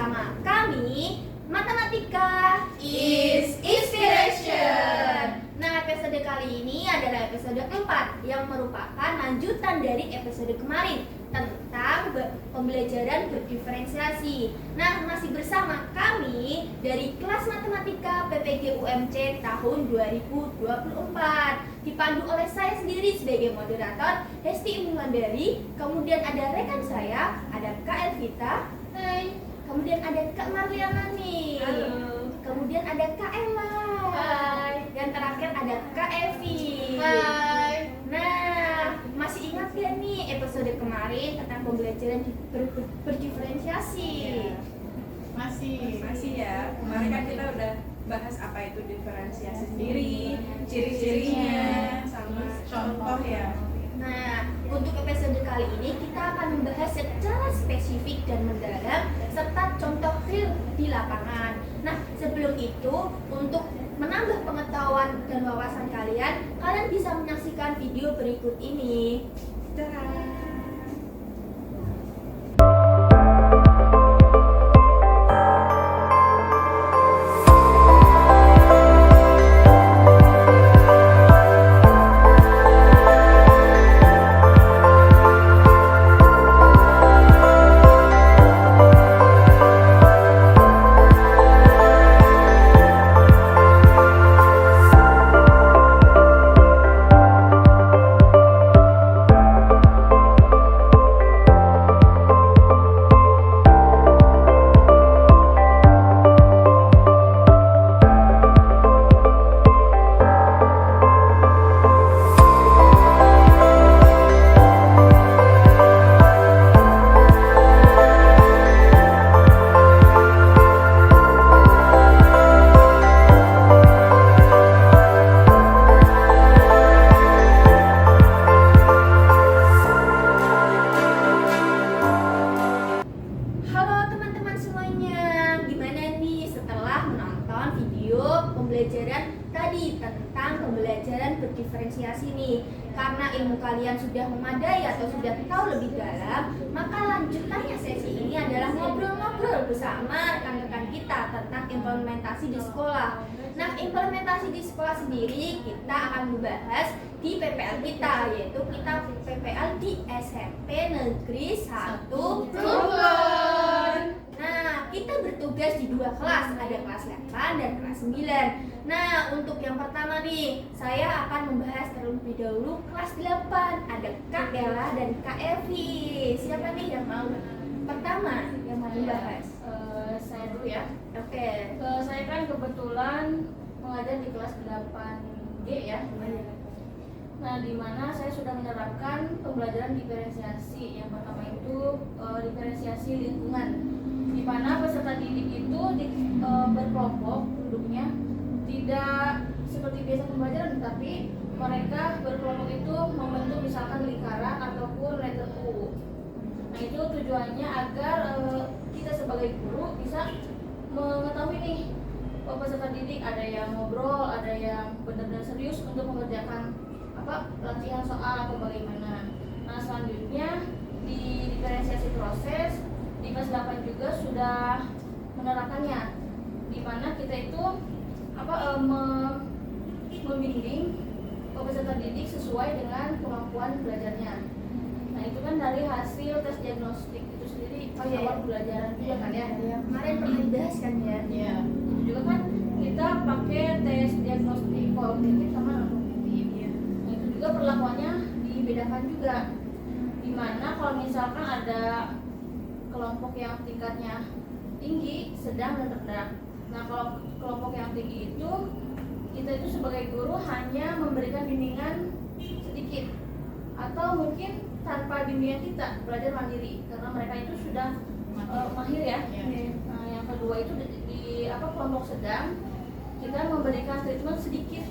bersama kami Matematika is Inspiration. Nah, episode kali ini adalah episode 4 yang merupakan lanjutan dari episode kemarin tentang pembelajaran berdiferensiasi. Nah, masih bersama kami dari kelas Matematika PPG UMC tahun 2024, dipandu oleh saya sendiri sebagai moderator Hesti Imwandari. Kemudian ada rekan saya, ada Kak Elvita. Hai. Kemudian ada Kak Marliana nih. Halo. Kemudian ada Kak Ella. Hai. Dan terakhir ada Kak Evi. Hai. Nah, masih ingat gak nih episode kemarin tentang pembelajaran berdiferensiasi? Ya. Masih ya. Kemarin kan kita udah bahas apa itu diferensiasi sendiri, ciri-cirinya, sama contoh ya. Nah, untuk episode kali ini kita akan membahas secara spesifik dan mendalam serta contoh real di lapangan. Nah, sebelum itu, untuk menambah pengetahuan dan wawasan kalian bisa menyaksikan video berikut ini. Dadah. Pembelajaran tadi tentang pembelajaran berdiferensiasi nih. Karena ilmu kalian sudah memadai atau sudah tahu lebih dalam, maka lanjutannya sesi ini adalah ngobrol-ngobrol bersama rekan-rekan kita tentang implementasi di sekolah. Nah, implementasi di sekolah sendiri kita akan membahas di PPL kita, yaitu kita PPL di SMP Negeri 1 Plumbon. Nah, kita bertugas di 2 kelas, ada kelas 8 dan kelas 9. Nah, untuk yang pertama nih, saya akan membahas terlebih dahulu kelas 8. Ada Kak Ella dan Kak Evi. Siapa nih yang mau pertama yang mau membahas? Saya dulu ya. Oke. Saya kan kebetulan mengajar di kelas 8G ya. Nah, di mana saya sudah menerapkan pembelajaran diferensiasi. Yang pertama itu diferensiasi lingkungan, di mana peserta didik itu berkelompok duduknya, tidak seperti biasa pembelajaran, tetapi mereka berkelompok itu membentuk misalkan lingkaran ataupun letter U. Nah, itu tujuannya agar kita sebagai guru bisa mengetahui nih peserta didik ada yang ngobrol, ada yang benar-benar serius untuk mengerjakan latihan soal atau bagaimana. Nah, selanjutnya di diferensiasi proses di kelas 8 juga sudah menerapkannya, di mana kita itu membimbing peserta didik sesuai dengan kemampuan belajarnya. Nah, itu kan dari hasil tes diagnostik itu sendiri awal pembelajaran juga kan ya. Kemarin pernah dibahas kan ya? Iya. Itu juga kan kita pakai tes diagnostik kualitatif sama non kognitif. Nah, itu juga perlakuannya dibedakan juga. Dimana kalau misalkan ada kelompok yang tingkatnya tinggi, sedang dan rendah. Nah, kalau kelompok yang tinggi itu kita itu sebagai guru hanya memberikan bimbingan sedikit atau mungkin tanpa bimbingan kita belajar mandiri karena mereka itu sudah mahir ya. Nah, yang kedua itu di kelompok sedang kita memberikan treatment sedikit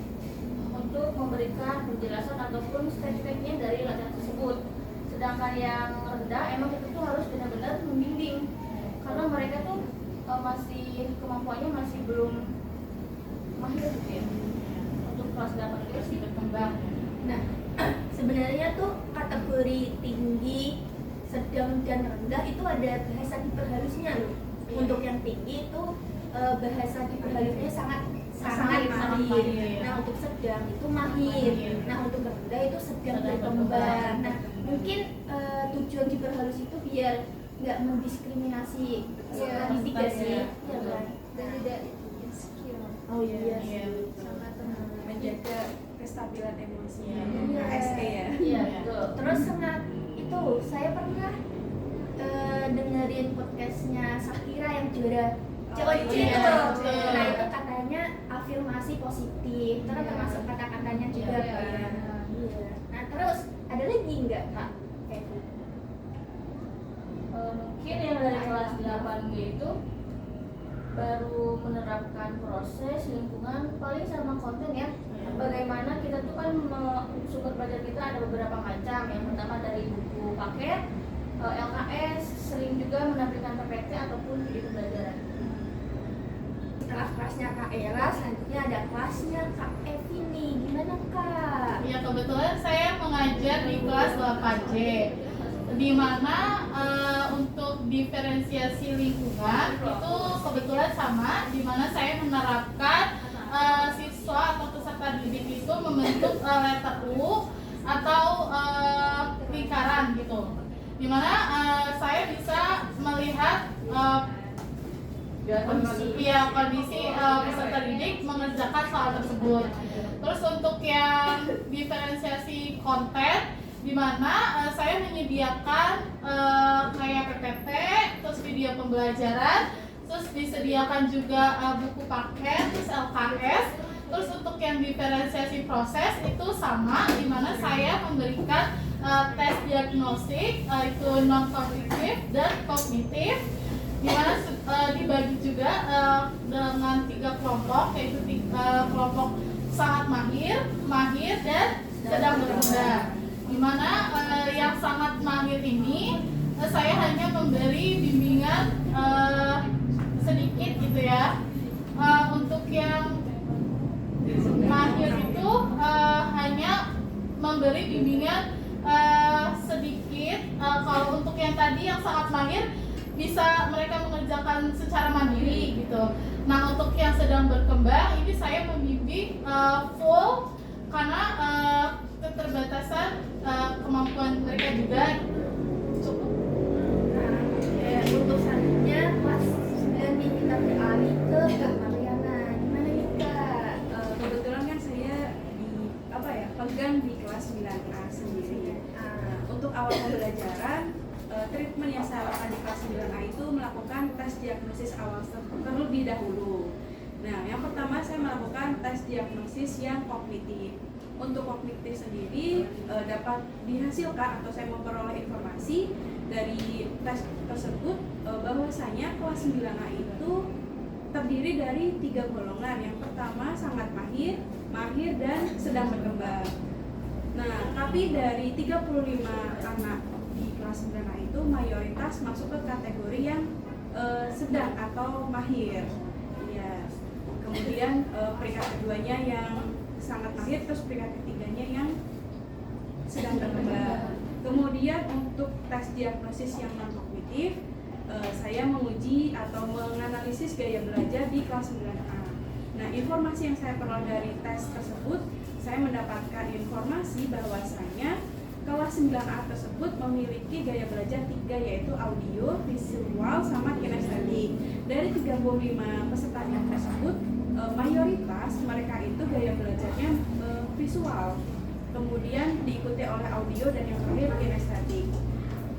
untuk memberikan penjelasan ataupun step-stepnya dari latihan tersebut. Sedangkan yang rendah emang kita tuh harus benar-benar membimbing karena mereka tuh masih kemampuannya masih belum mahir gitu ya. Untuk kelas 8 itu sih berkembang. Nah, sebenarnya tuh kategori tinggi, sedang dan rendah itu ada bahasa diperhalusnya loh. Untuk yang tinggi itu bahasa di berhalusnya sangat Sangat mahir. mahir. Nah, untuk sedang itu mahir. Nah, untuk rendah itu sedang berkembang. Nah, mungkin tujuan di berhalus itu biar nggak mendiskriminasi peserta didik ya sih, ya kan? Dan tidak insecure. Oh iya Iya, sih. Sama teman. menjaga kestabilan emosi. Iya. KSE ya. Iya, betul. Terus sama itu saya pernah dengerin podcastnya Sakira yang juara cewek iya, itu. betul. Nah itu katanya afirmasi positif, terus Iya. termasuk kata-katanya juga Iya, kan. iya. Iya. Nah terus ada lagi nggak kak? Mungkin yang dari kelas 8G itu baru menerapkan proses lingkungan paling sama konten ya. Bagaimana kita tuh kan sumber belajar kita ada beberapa macam. Yang pertama dari buku paket, LKS, sering juga menampilkan PPT ataupun video pembelajaran. Setelah kelasnya Kak Ella, selanjutnya ada kelasnya Kak Evi nih. Gimana Kak? Ya kebetulan saya mengajar di kelas 8J, di mana untuk diferensiasi lingkungan itu kebetulan sama, di mana saya menerapkan siswa atau peserta didik itu membentuk letter U atau lingkaran gitu, di mana saya bisa melihat kondisi peserta didik mengerjakan soal tersebut. Terus untuk yang diferensiasi konten, di mana saya menyediakan kayak PPT, terus video pembelajaran, terus disediakan juga buku paket, terus LKS. Terus untuk yang diferensiasi proses itu sama, di mana saya memberikan tes diagnostik, itu non kognitif dan kognitif, di mana dibagi juga dengan 3 kelompok, yaitu kelompok sangat mahir, dan sedang berkembang. Di mana yang sangat mahir ini saya hanya memberi bimbingan sedikit gitu ya. Untuk yang mahir itu hanya memberi bimbingan sedikit. Kalau untuk yang tadi yang sangat mahir bisa mereka mengerjakan secara mandiri gitu. Nah untuk yang sedang berkembang ini saya membimbing full karena keterbatasan kemampuan mereka juga. Cukup. Nah, untuk selanjutnya kelas 9 nih kita beralih ke Kak Mariana. Gimana nih Kak? Kebetulan kan saya pegang di kelas 9A sendiri. Untuk awal pembelajaran, treatment yang saya lakukan di kelas 9A itu melakukan tes diagnosis awal terlebih dahulu. Nah, yang pertama saya melakukan tes diagnosis yang kognitif. Untuk kognitif sendiri dapat dihasilkan atau saya memperoleh informasi dari tes tersebut bahwasanya kelas 9A itu terdiri dari 3 golongan. Yang pertama sangat mahir, dan sedang berkembang. Nah, tapi dari 35 anak di kelas 9A itu mayoritas masuk ke kategori yang sedang atau mahir. Ya. Kemudian peringkat keduanya yang sangat mahir, terus peringkat ketiganya yang sedang berkembang. Kemudian untuk tes diagnosis yang non kognitif, saya menguji atau menganalisis gaya belajar di kelas 9A. Nah, informasi yang saya peroleh dari tes tersebut, saya mendapatkan informasi bahwasanya kelas 9A tersebut memiliki gaya belajar 3, yaitu audio, visual, sama kinestetik. Dari 35 pesertanya tersebut, mayoritas mereka itu gaya belajarnya visual, kemudian diikuti oleh audio, dan yang terakhir kinestetik.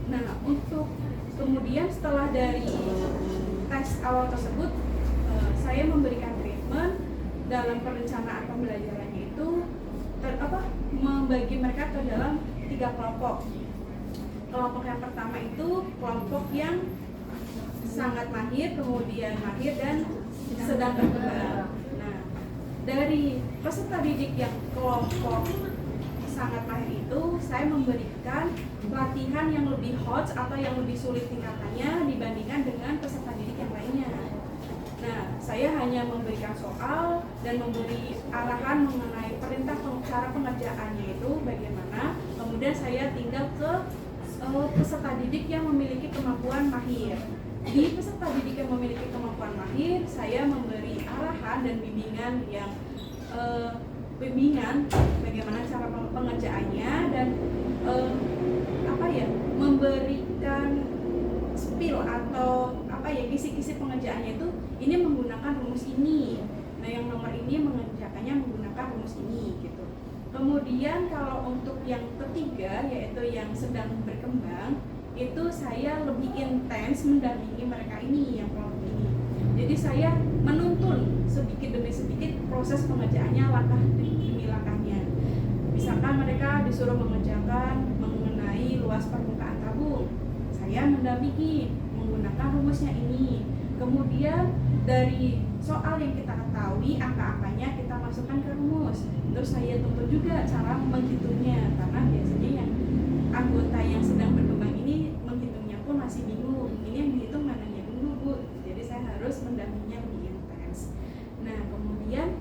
Nah, untuk kemudian setelah dari tes awal tersebut, saya memberikan treatment dalam perencanaan pembelajarannya itu membagi mereka ke dalam 3 kelompok. Kelompok yang pertama itu kelompok yang sangat mahir, kemudian mahir, dan sedang berkembang. Nah, dari peserta didik yang kelompok sangat mahir itu, saya memberikan latihan yang lebih hot atau yang lebih sulit tingkatannya dibandingkan dengan peserta didik yang lainnya. Nah, saya hanya memberikan soal dan memberi arahan mengenai perintah cara pengerjaannya itu bagaimana. Kemudian saya tinggal ke peserta didik yang memiliki kemampuan mahir. Di peserta didik yang memiliki kemampuan mahir, saya memberi arahan dan bimbingan bagaimana cara pengerjaannya dan memberikan spill atau kisi-kisi pengerjaannya itu ini menggunakan rumus ini. Nah, yang nomor ini mengerjakannya menggunakan rumus ini gitu. Kemudian kalau untuk yang ketiga yaitu yang sedang berkembang, itu saya lebih intens mendampingi mereka ini yang kelompok ini. Jadi saya menuntun sedikit demi sedikit proses pengerjaannya langkah demi langkahnya. Misalkan mereka disuruh mengerjakan mengenai luas permukaan tabung, saya mendampingi menggunakan rumusnya ini. Kemudian dari soal yang kita ketahui angka-angkanya kita masukkan ke rumus. Terus saya tuntut juga cara menghitungnya karena biasanya yang anggota yang sedang berkembang ini menghitungnya pun masih bingung. Ini yang dihitung mananya dulu, Bu. Jadi saya harus mendampinginya lebih intens. Nah, kemudian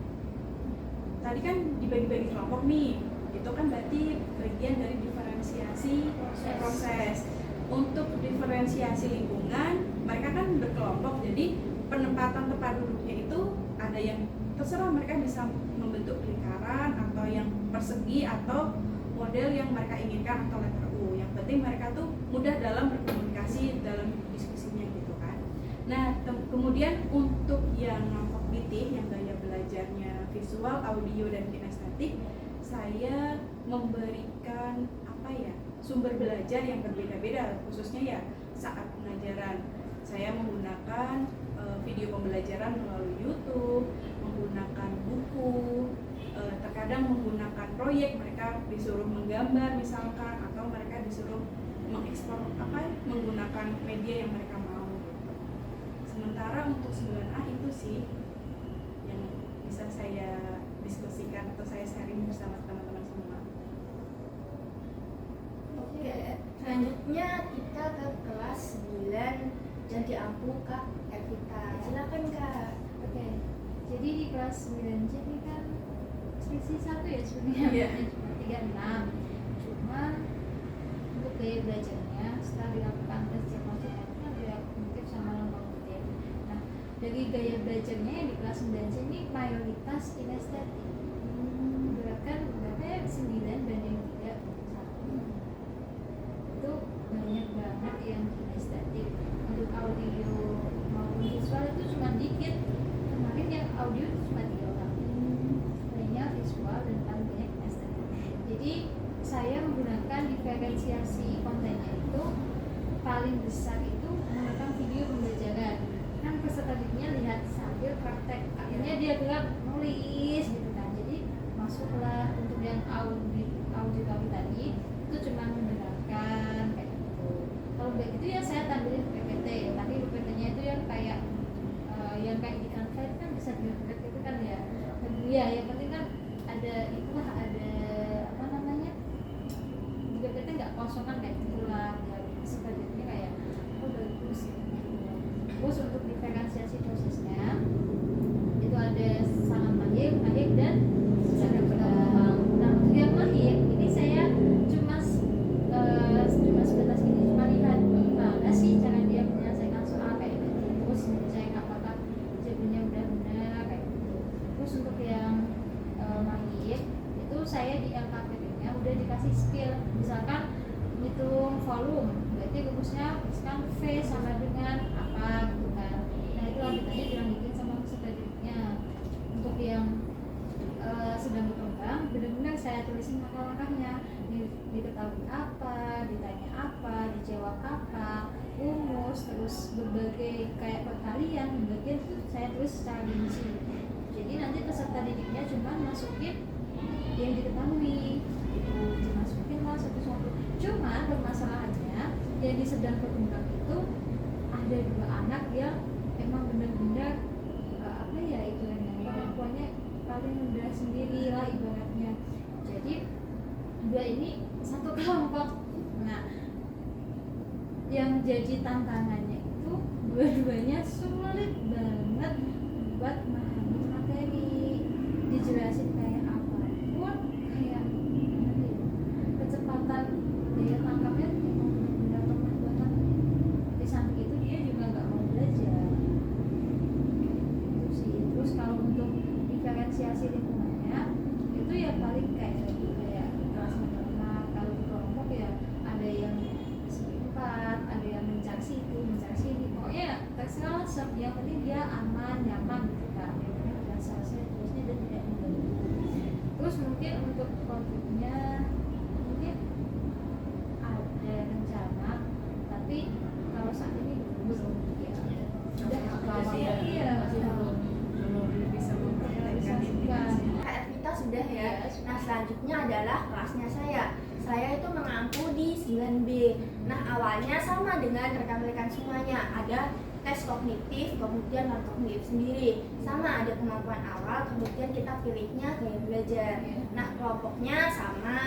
tadi kan dibagi-bagi kelompok nih. Itu kan berarti bagian dari diferensiasi proses. Untuk diferensiasi lingkungan, mereka kan berkelompok. Jadi penempatan tempat duduknya itu ada yang terserah mereka bisa membentuk lingkaran atau yang persegi atau model yang mereka inginkan atau letter U. Yang penting mereka tuh mudah dalam berkomunikasi dalam diskusinya gitu kan. Nah, kemudian untuk yang kognitif yang gaya belajarnya visual, audio dan kinestetik, saya memberikan sumber belajar yang berbeda-beda, khususnya ya saat pengajaran. Saya menggunakan video pembelajaran melalui YouTube, menggunakan buku, terkadang menggunakan proyek, mereka disuruh menggambar misalkan, atau mereka disuruh mengeksplor menggunakan media yang mereka mau gitu. Sementara untuk 9A itu sih yang bisa saya diskusikan atau saya sharing bersama teman-teman semua. Oke, selanjutnya kita ke kelas 9 Janti Ampu Kak Evita. Silakan Kak. Oke, jadi di kelas 9C ini kan selisih 1 ya sebenarnya, Iya. cuma 36. Cuma untuk gaya belajarnya setelah dilakukan tes diagnostik itu kan ada kognitif sama non kognitif. Nah, dari gaya belajarnya yang di kelas 9C ini mayoritas kinestetik. Berarti berapa 9 banding 3 itu banyak banget yang kinestetik. Untuk audio maupun visual itu cuma dikit. Kemarin yang audio itu cuma 3 orang, lainnya visual dan paling banyak kinestetik. Jadi saya menggunakan diferensiasi kontennya itu paling besar itu menggunakan video pembelajaran. Kan peserta didiknya lihat sambil praktek, akhirnya dia gerak nulis gitu kan. Jadi masuklah untuk yang audio tadi itu cuma mendengarkan kayak gitu. Kalau kayak gitu ya saya tampilin PPT, tapi PPT-nya itu yang kayak di Canva itu kan bisa dilihat itu kan ya. Ya yang penting kan ada itulah, ada di PPT nggak kosong kan kayak gitulah ya, sebenarnya kayak bagus gitu. Terus untuk diferensiasi prosesnya itu ada sangat mahir dan sedang berkembang. Nah, untuk yang mahir ini saya cuma sebatas ini, cuma lihat gimana sih cara dia menyelesaikan soal kayak gitu, terus ngecek apakah jawabannya benar-benar kayak gitu. Terus untuk yang mahir itu saya di LKPP-nya udah dikasih skill, misalkan hitung volume, berarti rumusnya misalkan V sama dengan apa gitu kan. Nah itu lanjutannya dilanjutin sama peserta didiknya. Untuk yang sedang berkembang, benar-benar saya tulisin langkah-langkahnya, diketahui apa, ditanya apa, dijawab apa, rumus, terus berbagai kayak perkalian, bagian itu saya tulis secara rinci. Jadi nanti peserta didiknya cuma masukin yang diketahui, dimasukin lah satu-satu. Cuma permasalahannya yang di sedang berkembang itu ada 2 anak yang emang benar-benar kemampuannya paling rendah sendiri lah ibaratnya. Jadi 2 ini satu kelompok. Nah, yang jadi tantangannya itu dua-duanya sulit banget buat memahami materi, dijelasin kayak apapun, kayak kecepatan daya tangkapnya yang penting dia aman, nyaman gitu kan, relaksasi terusnya dan tidak mengganggu. Terus mungkin untuk konfliknya mungkin ada rencana, tapi kalau saat ini belum ya. Udah lama Masih ya, iya masih belum bisa mempraktekkan ini. KR kita sudah ya. Nah selanjutnya adalah kelasnya saya. Saya itu mengampu di 9B. Nah awalnya sama dengan rekan-rekan semuanya. Ada tes kognitif, kemudian non kognitif sendiri. Sama ada kemampuan awal, kemudian kita pilihnya gaya belajar. Nah kelompoknya sama,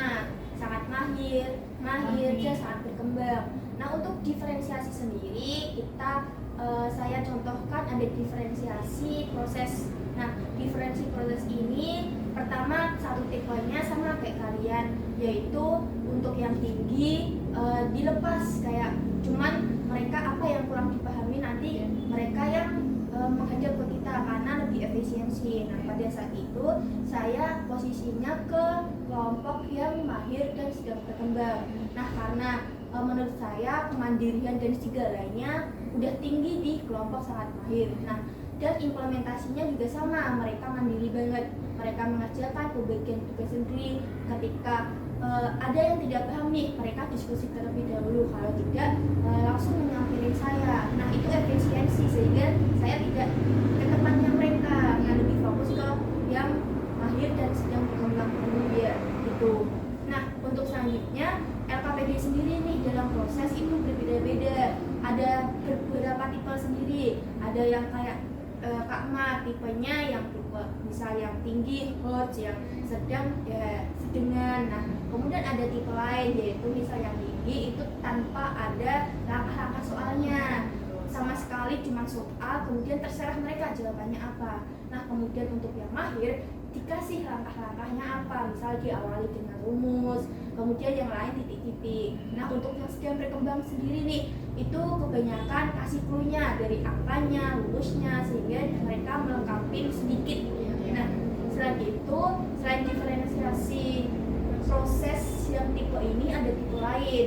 sangat mahir, dan sangat berkembang. Nah untuk diferensiasi sendiri saya contohkan ada diferensiasi proses. Nah, diferensi proses ini pertama satu tipenya sama kayak kalian, yaitu untuk yang tinggi dilepas kayak cuman mereka apa yang kurang dipahami nanti mereka yang menghadap ke kita karena lebih efisiensi. Nah, pada saat itu saya posisinya ke kelompok yang mahir dan sedang berkembang. Nah, karena menurut saya kemandirian dan segalanya udah tinggi di kelompok sangat mahir. Nah, dan implementasinya juga sama, mereka mandiri banget. Mereka mengerjakan pembagian tugas sendiri. Ketika ada yang tidak paham nih, mereka diskusi terlebih dahulu. Kalau tidak, langsung menyamperin saya. Nah itu efisiensi, sehingga saya tidak ke tempatnya mereka, yang lebih fokus ke yang mahir dan sedang berkembang dia gitu. Nah untuk selanjutnya LKPD sendiri nih dalam proses itu berbeda-beda. Ada beberapa tipe sendiri. Ada yang kayak Kak Ma, tipenya yang tipe misal yang tinggi, hot, yang sedang ya sedengan. Nah kemudian ada tipe lain yaitu misal yang tinggi itu tanpa ada langkah-langkah soalnya, sama sekali cuma soal, kemudian terserah mereka jawabannya apa. Nah kemudian untuk yang mahir dikasih langkah-langkahnya apa, misal diawali dengan rumus, kemudian yang lain titik-titik. Nah untuk yang sedang berkembang sendiri nih, itu kebanyakan kasih clue-nya dari angkanya, rumusnya, sehingga mereka melengkapi sedikit. Nah selain itu, selain diferensiasi proses yang tipe ini, ada tipe lain.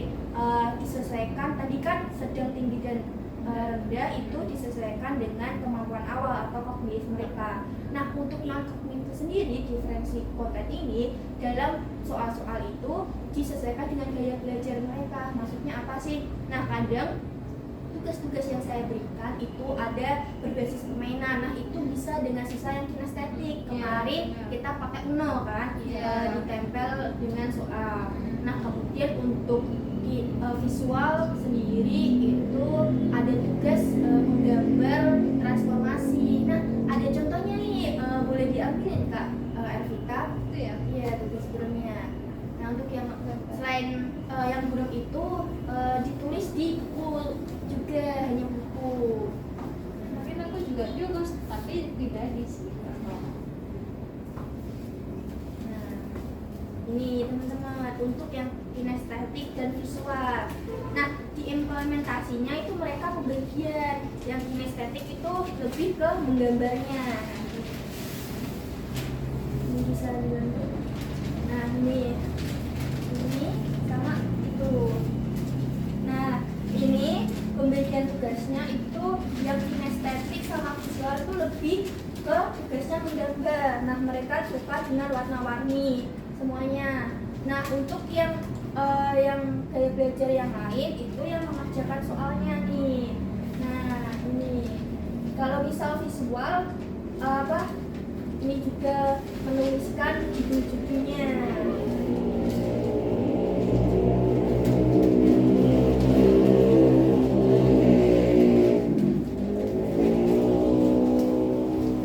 Disesuaikan, tadi kan sedang, tinggi dan rendah itu disesuaikan dengan kemampuan awal atau kognitif mereka. Nah untuk non kognitif sendiri, diferensi konten ini dalam soal-soal itu disesuaikan dengan gaya belajar mereka. Maksudnya apa sih? Nah kadang tugas-tugas yang saya berikan itu ada berbasis permainan. Nah itu bisa dengan sisa yang kinestetik. Kemarin kita pakai Uno kan, ditempel dengan soal. Nah kemudian untuk visual sendiri itu ada tugas menggambar transformasi. Nah ada contohnya nih, boleh diambilin Kak Ervita. Itu ya. Iya tugas burungnya. Nah untuk yang selain yang burung itu ditulis di buku juga, hanya buku. Mungkin aku juga tapi pribadi sih. Nah ini teman-teman untuk yang kinestetik dan visual. Nah di implementasinya itu mereka pembagian. Yang kinestetik itu lebih ke menggambarnya. Ini bisa dibantu. Nah ini sama itu. Nah ini pembagian tugasnya itu yang kinestetik sama visual itu lebih ke tugasnya menggambar. Nah mereka suka dengan warna-warni semuanya. Nah untuk yang gaya belajar yang lain itu yang mengerjakan soalnya nih. Nah ini kalau misal visual ini juga menuliskan judul-judulnya.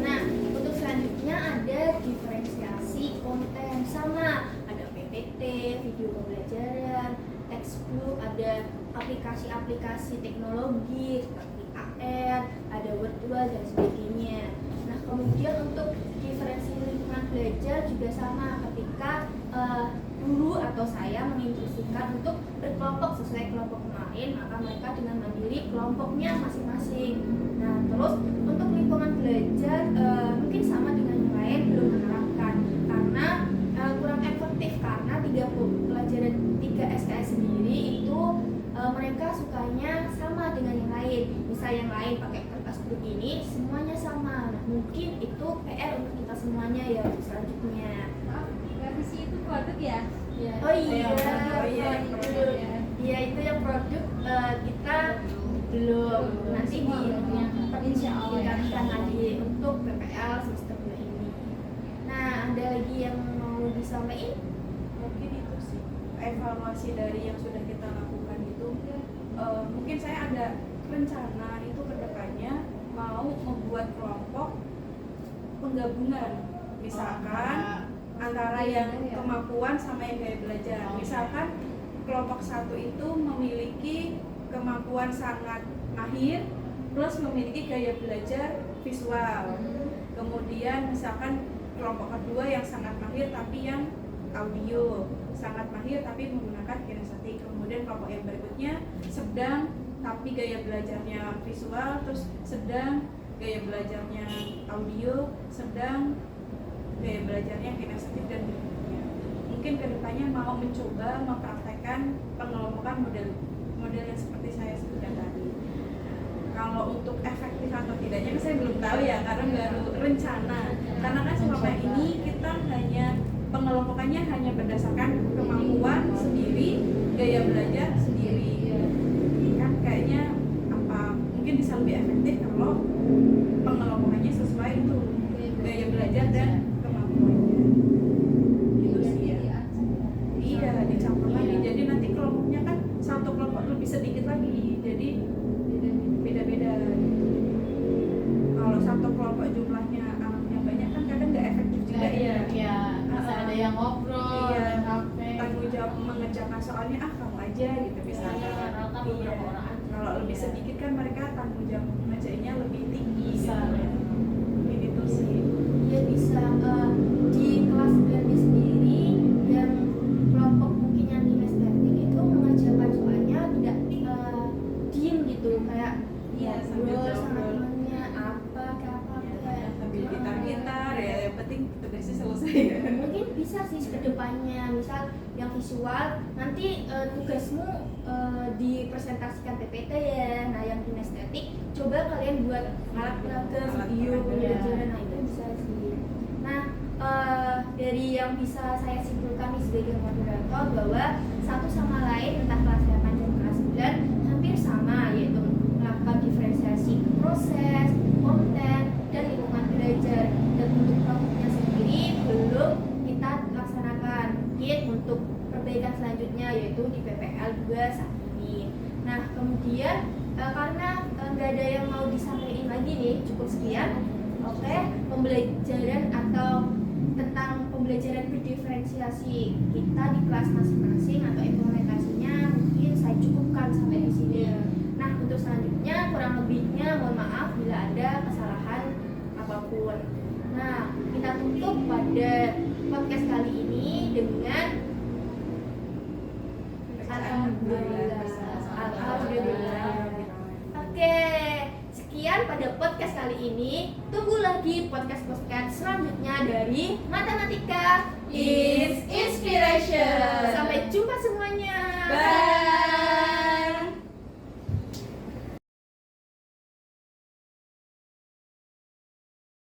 Nah untuk selanjutnya ada diferensiasi konten, sama ada PPT, video pembelajaran, textbook, ada aplikasi-aplikasi teknologi seperti AR, ada virtual dan sebagainya. Nah kemudian untuk diferensi lingkungan belajar juga sama, ketika guru atau saya menginstruksikan untuk berkelompok sesuai kelompok kemarin, maka mereka dengan mandiri kelompoknya masing-masing. Nah terus untuk lingkungan belajar mungkin sama dengan yang lain, belum menerapkan karena kurang efektif, karena 3 pelajaran 3 SKS sendiri itu mereka sukanya sama dengan yang lain. Misal yang lain lain pakai kertas begini semuanya sama. Nah, mungkin itu PR untuk kita semuanya ya selanjutnya. Maaf, revisi itu produk ya? Oh iya, produk. Iya itu yang produk kita belum nanti Insya Allah ya. diingatkan lagi untuk PPL semester 2 ini. Nah, ada lagi yang mau disampaikan? Mungkin itu sih evaluasi dari yang sudah kita lakukan itu. Mungkin saya ada rencana itu kedepannya mau membuat kelompok penggabungan, misalkan antara yang kemampuan sama yang gaya belajar. Misalkan kelompok 1 itu memiliki kemampuan sangat mahir plus memiliki gaya belajar visual. Kemudian misalkan kelompok kedua yang sangat mahir tapi yang audio, sangat mahir tapi menggunakan kinestetik. Kemudian kelompok yang berikutnya sedang tapi gaya belajarnya visual, terus sedang gaya belajarnya audio, sedang gaya belajarnya kinestetik dan berikutnya. Mungkin kedepannya mau mencoba mempraktekkan pengelompokan model yang seperti saya sebutkan tadi. Kalau untuk efektif atau tidaknya kan saya belum tahu ya, karena baru rencana. Karena kan selama ini kita hanya pengelompokannya hanya berdasarkan kemampuan sendiri, gaya belajar sendiri. Kan kayaknya mungkin bisa lebih efektif kalau pengelompokannya sesuai itu gaya belajar dan kemampuannya. Gitu sih ya. Iya, dicampur lagi. Jadi nanti kelompoknya kan satu kelompok lebih sedikit lagi. Jadi beda-beda. Kalau satu kelompok jumlahnya anaknya banyak kan kadang nggak efektif juga ya. Iya, bisa ada yang ngobrol, Iya. ada HP. Tanggung jawab mengerjakan soalnya kamu aja gitu misalnya. Rata beberapa orang aja. Kalau lebih sedikit kan mereka tanggung jawab mengerjainnya lebih tinggi. Bisa, gitu. ya. Ini tuh sih. Dia bisa di kelas 9 sendiri yang kelompok mungkin yang kinestetik itu mengerjakan soalnya tidak diem gitu kayak Iya, sambil ngobrol sama ngobrol. temennya apa kayak Sambil gitar-gitar ya, yang penting tugasnya selesai. mungkin bisa sih kedepannya misal yang visual nanti tugasmu dipresentasikan PPT ya. Nah yang kinestetik coba kalian buat alat peraga Alat video peraga. pembelajaran. Nah itu bisa sih. Nah dari yang bisa saya simpulkan nih sebagai moderator bahwa satu sama lain entah kelas 8 dan kelas 9 hampir sama, yaitu melakukan diferensiasi proses, konten, dan lingkungan belajar. Dan untuk kelompoknya sendiri belum kita laksanakan. Mungkin untuk perbaikan selanjutnya yaitu di PPL 2 saat ini. Nah kemudian karena nggak ada yang mau disampaikan lagi nih, cukup sekian. Oke, pembelajaran atau tentang pembelajaran berdiferensiasi kita di kelas masing-masing atau implementasinya mungkin saya cukupkan sampai di sini. Nah untuk selanjutnya kurang lebihnya mohon maaf bila ada kesalahan apapun. Nah kita tutup pada podcast kali ini dengan Alhamdulillah. Oke, sekian pada podcast kali ini. Tunggu lagi podcast-podcast selanjutnya dari Matematika is Inspiration.